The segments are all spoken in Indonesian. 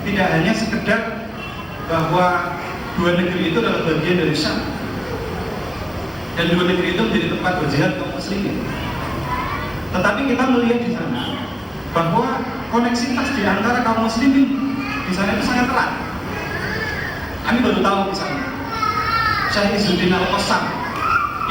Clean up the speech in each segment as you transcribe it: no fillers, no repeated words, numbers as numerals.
tidak hanya sekedar bahwa dua negeri itu adalah bagian dari Syam dan dua negeri itu menjadi tempat berjihad kaum muslimin, tetapi kita melihat di sana bahwa koneksitas di antara kaum muslimin di sana itu sangat erat. Kami baru tahu misalnya Syekh Izzuddin Al-Qassam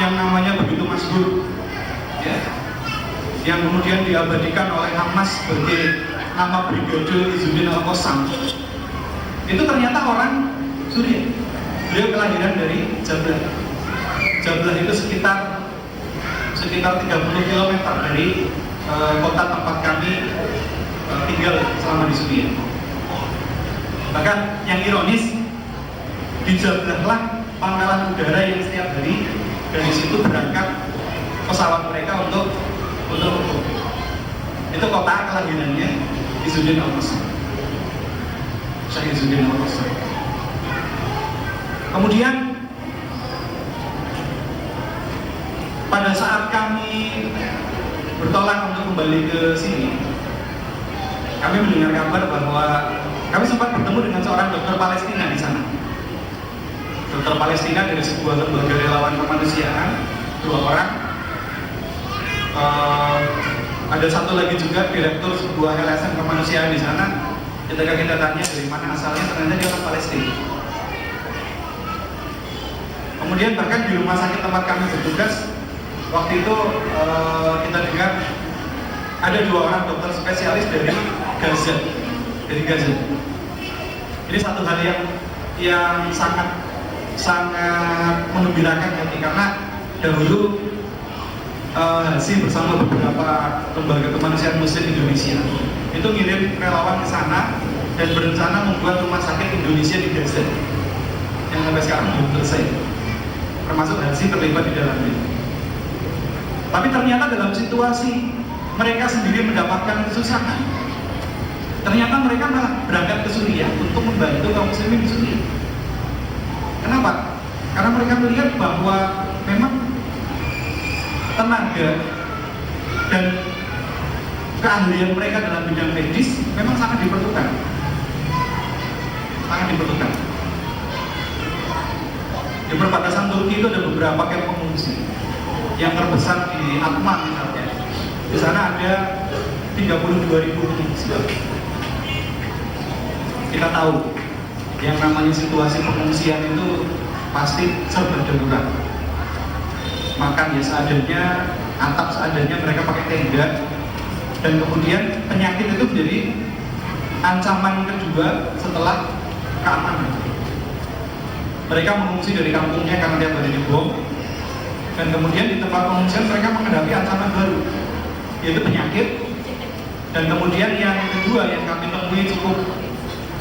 yang namanya begitu masyhur, ya, yang kemudian diabadikan oleh Hamas sebagai nama Brigade Izzuddin Al-Qassam, itu ternyata orang Suriah. Beliau kelahiran dari Jablah. Jablah itu sekitar 30 km dari kota tempat kami tinggal selama di Suriah. Bahkan yang ironis, di Jablah lah pangkalan udara yang setiap hari dari situ berangkat pesawat mereka untuk itu kota kelahirannya Izzuddin Al-Qassam, Syekh Izzuddin Al-Qassam. Kemudian pada saat kami bertolak untuk kembali ke sini, kami mendengar kabar bahwa kami sempat bertemu dengan seorang dokter Palestina di sana. Dokter Palestina dari sebuah lembaga relawan kemanusiaan, 2 orang. Ada satu lagi juga direktur sebuah LSM kemanusiaan di sana. Ketika kita tanya dari mana asalnya, ternyata dia orang Palestina. Kemudian bahkan di rumah sakit tempat kami bertugas, waktu itu kita dengar ada 2 orang dokter spesialis dari Gaza. Ini satu hal yang sangat menggembirakan hati, karena dahulu Hazi bersama beberapa lembaga kemanusiaan Muslim Indonesia itu ngirim relawan ke sana dan berencana membuat rumah sakit Indonesia di Gaza yang sampai sekarang belum selesai, termasuk Hazi terlibat di dalamnya. Tapi ternyata dalam situasi mereka sendiri mendapatkan kesusahan, ternyata mereka malah berangkat ke Suriah untuk membantu kaum muslimin di Suriah. Kenapa? Karena mereka melihat bahwa memang tenaga dan keahlian mereka dalam bidang medis memang sangat diperlukan. Di perbatasan Turki itu ada beberapa kamp pengungsi. Yang terbesar di Atman misalnya, di sana ada 32.000 pengungsi. Kita tahu yang namanya situasi pengungsian itu pasti serba darurat. Makan ya seadanya, atap seadanya, mereka pakai tenda, dan kemudian penyakit itu menjadi ancaman kedua setelah keamanan. Mereka mengungsi dari kampungnya karena tiap hari dibom, dan kemudian di tempat pengungsian mereka menghadapi ancaman baru, yaitu penyakit. Dan kemudian yang kedua yang kami temui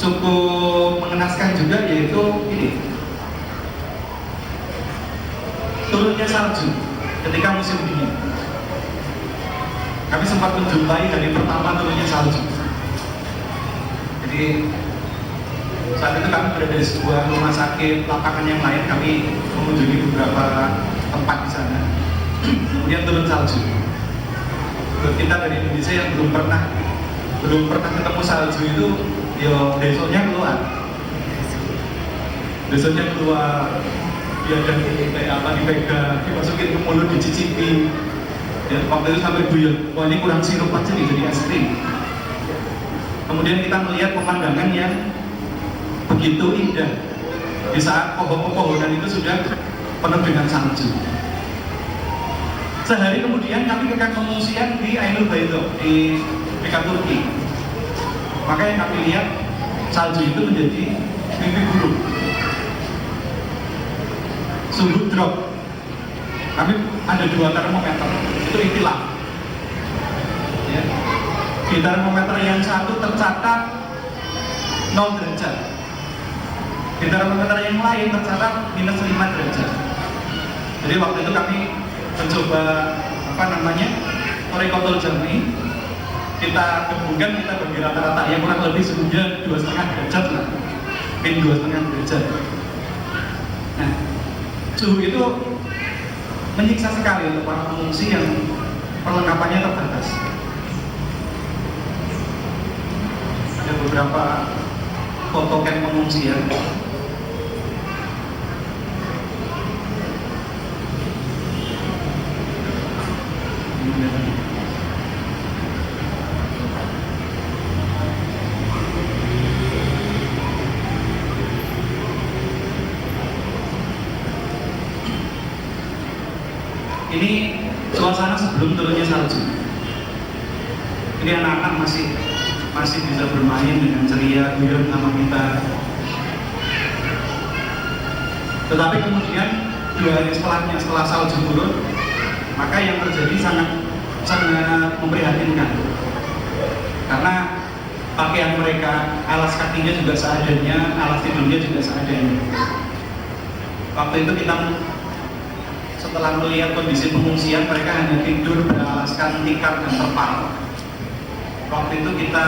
cukup mengenaskan juga, yaitu ini, turunnya salju ketika musim dingin. Kami sempat menjumpai hari pertama turunnya salju. Jadi saat itu kami berada di sebuah rumah sakit lapangan yang lain, kami mengunjungi beberapa tempat di sana. Kemudian turun salju. Buat kita dari Indonesia yang belum pernah ketemu salju itu, yo besoknya keluar, dia ada dipegang, dimasukin ke mulut, dicicipi. Ya, waktu itu sampai buyut. Wah, ini kurang sirup aja nih, jadi es krim. Kemudian kita melihat pemandangan yang begitu indah di saat pohon-pohonan itu sudah penuh dengan salju. Sehari kemudian kami ke kamp pengungsian di Ainul Baydha di dekat Turki. Maka yang kami lihat, salju itu menjadi mimpi buruk. Suhu drop. Kami ada 2 termometer, itu ikhtilaf. Ya. Di termometer yang satu tercatat 0 derajat. Di termometer yang lain tercatat minus 5 derajat. Jadi waktu itu kami mencoba Torikotul Jami, kita gabungkan, kita bagi rata-rata yang kurang lebih suhunya 2,5 derajat lah, min 2,5 derajat. Nah, suhu itu menyiksa sekali untuk para pengungsi yang perlengkapannya terbatas. Ada beberapa foto camp pengungsian. Ini suasana sebelum turunnya salju. Ini anak-anak masih bisa bermain dengan ceria, guyup sama kita. Tetapi kemudian 2 hari setelahnya, setelah salju turun, maka yang terjadi sangat memprihatinkan. Karena pakaian mereka, alas kakinya juga seadanya, alas tidurnya juga seadanya. Waktu itu kita setelah melihat kondisi pengungsian, mereka hanya tidur beralaskan tikar dan terpal. Waktu itu kita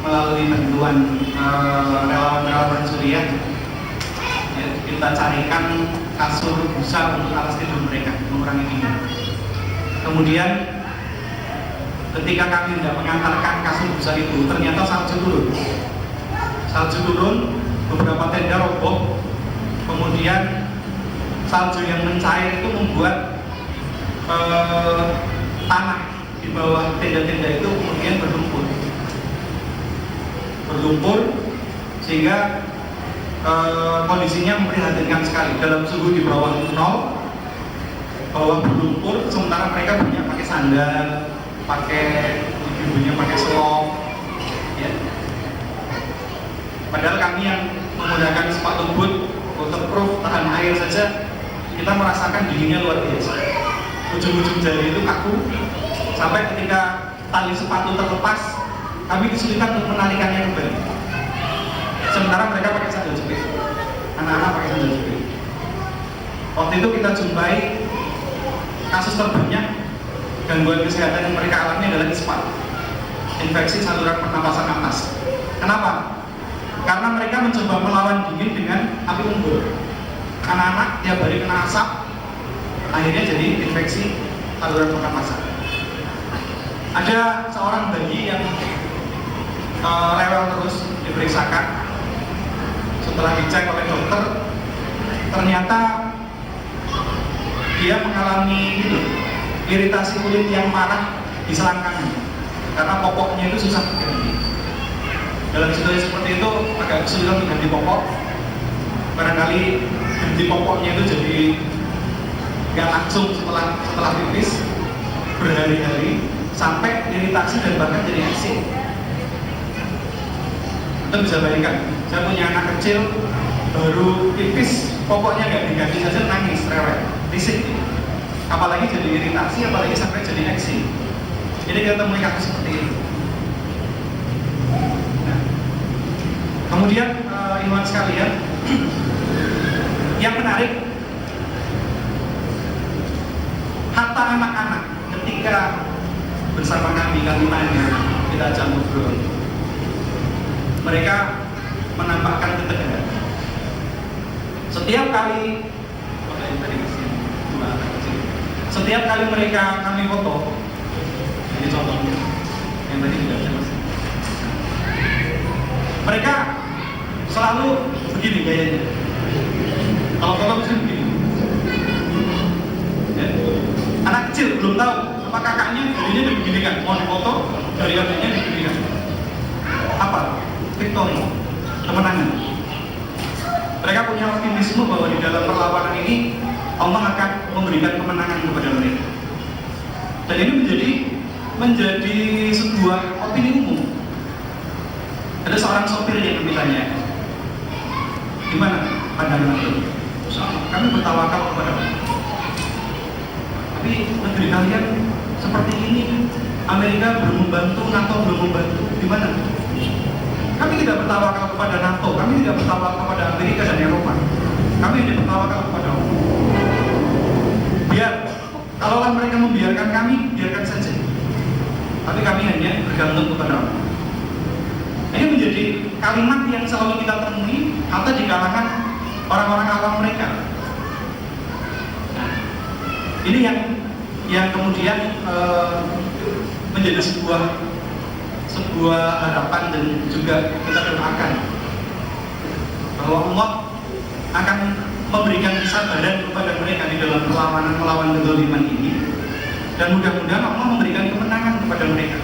melalui bantuan relawan-relawan Suriah, ya, kita carikan kasur busa untuk alas tidur mereka, mengurangi dingin. Kemudian ketika kami tidak mengantarkan kasur busa itu, ternyata salju turun. Salju turun, beberapa tenda roboh, kemudian salju yang mencair itu membuat tanah di bawah tenda-tenda itu kemudian berlumpur sehingga kondisinya memprihatinkan sekali. Dalam suhu di bawah 0, bawah berlumpur, sementara mereka banyak pakai sandal, ibunya pakai selop, ya. Padahal kami yang menggunakan sepatu boot waterproof tahan air saja, kita merasakan dinginnya luar biasa. Ujung-ujung jari itu kaku, sampai ketika tali sepatu terlepas, kami kesulitan untuk menarikannya kembali. Sementara mereka pakai sandal jepit, anak-anak pakai sandal jepit. Waktu itu kita jumpai kasus terbanyak gangguan kesehatan yang mereka alami adalah ispa, infeksi saluran pernapasan atas. Kenapa? Karena mereka mencoba melawan dingin dengan api unggun. Anak-anak tiap hari kena asap, akhirnya jadi infeksi saluran pernapasan. Ada seorang bayi yang rewel terus diperiksakan. Setelah dicek oleh dokter, ternyata dia mengalami iritasi kulit yang parah di selangkangan karena popoknya itu susah diganti. Dalam situasi seperti itu agak kesulitan untuk ganti popok. Barangkali ganti popoknya itu jadi nggak langsung setelah pipis, berhari-hari sampai iritasi dan bahkan jadi eksim. Kita bisa bayangkan, saya punya anak kecil baru pipis, popoknya nggak diganti saja nangis, rewel, risik. Apalagi jadi iritasi, apalagi sampai jadi eksim. Jadi kita temui kasus seperti itu. Nah, kemudian ilmuwan sekalian, yang menarik, hatta anak-anak ketika bersama kami tanya, kita ajak ngobrol, mereka menampakkan ketegangan. Setiap kali mereka kami foto, ini contohnya yang tadi tidak jelas. Mereka selalu begini gayanya. Kalau foto bisa begini. Ya. Anak kecil belum tahu apa kakaknya jadinya dibeginikan, mau difoto dari adanya dibeginikan. Apa? Victory, kemenangan. Mereka punya optimisme bahwa di dalam perlawanan ini Allah akan memberikan kemenangan kepada mereka. Dan ini menjadi sebuah opini umum. Ada seorang sopir yang ditanya, gimana pandangan itu? Kami bertawakal kepada Allah. Tapi negeri kalian seperti ini, Amerika belum membantu, NATO belum membantu, gimana? Kami tidak bertawakal kepada NATO, kami tidak bertawakal kepada Amerika dan Eropa. Kami hanya bertawakal kepada Allah. Biar, kalaulah mereka membiarkan kami, biarkan saja. Tapi kami hanya bergantung kepada Allah. Ini menjadi kalimat yang selalu kita temui atau di kalangan orang-orang awam mereka. Nah, ini yang kemudian menjadi sebuah sebuah harapan dan juga kita doakan bahwa Allah akan memberikan kesabaran kepada mereka di dalam perlawanan melawan kezaliman ini, dan mudah-mudahan Allah memberikan kemenangan kepada mereka.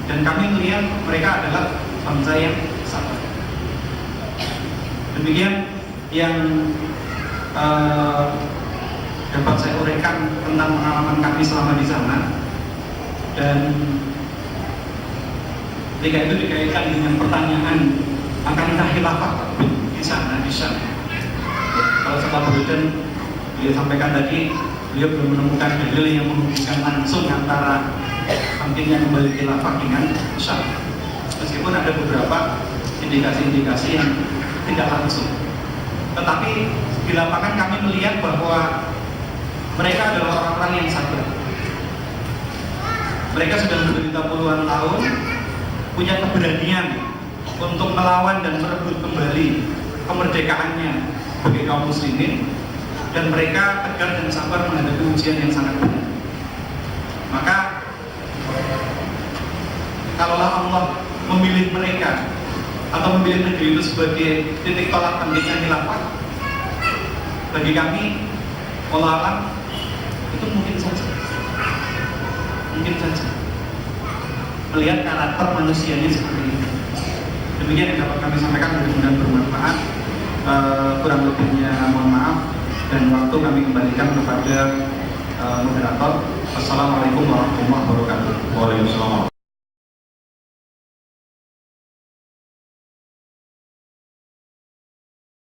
Dan kami melihat mereka adalah bangsa yang sabar. Demikian yang dapat saya uraikan tentang pengalaman kami selama di sana. Dan ketika itu dikaitkan dengan pertanyaan akankah khilafah di sana, di Syam. Kalau setelah Burdan dia sampaikan tadi, beliau belum menemukan dalil yang menghubungkan langsung antara pentingnya kembali khilafah dengan Syam. Meskipun ada beberapa indikasi-indikasi yang tidak langsung. Tetapi di lapangan kami melihat bahwa mereka adalah orang-orang yang sabar. Mereka sudah menderita puluhan tahun, punya keberanian untuk melawan dan merebut kembali kemerdekaannya bagi kaum muslimin, dan mereka tegar dan sabar menghadapi ujian yang sangat berat. Maka kalaulah Allah memilih mereka atau memilih negeri itu sebagai titik tolak pentingnya khilafah, bagi kami wallahu a'lam itu mungkin saja melihat karakter manusianya seperti ini. Demikian yang dapat kami sampaikan, mudah-mudahan bermanfaat. Kurang lebihnya mohon maaf, dan waktu kami kembalikan kepada moderator. Wassalamualaikum warahmatullahi wabarakatuh. Waalaikumsalam.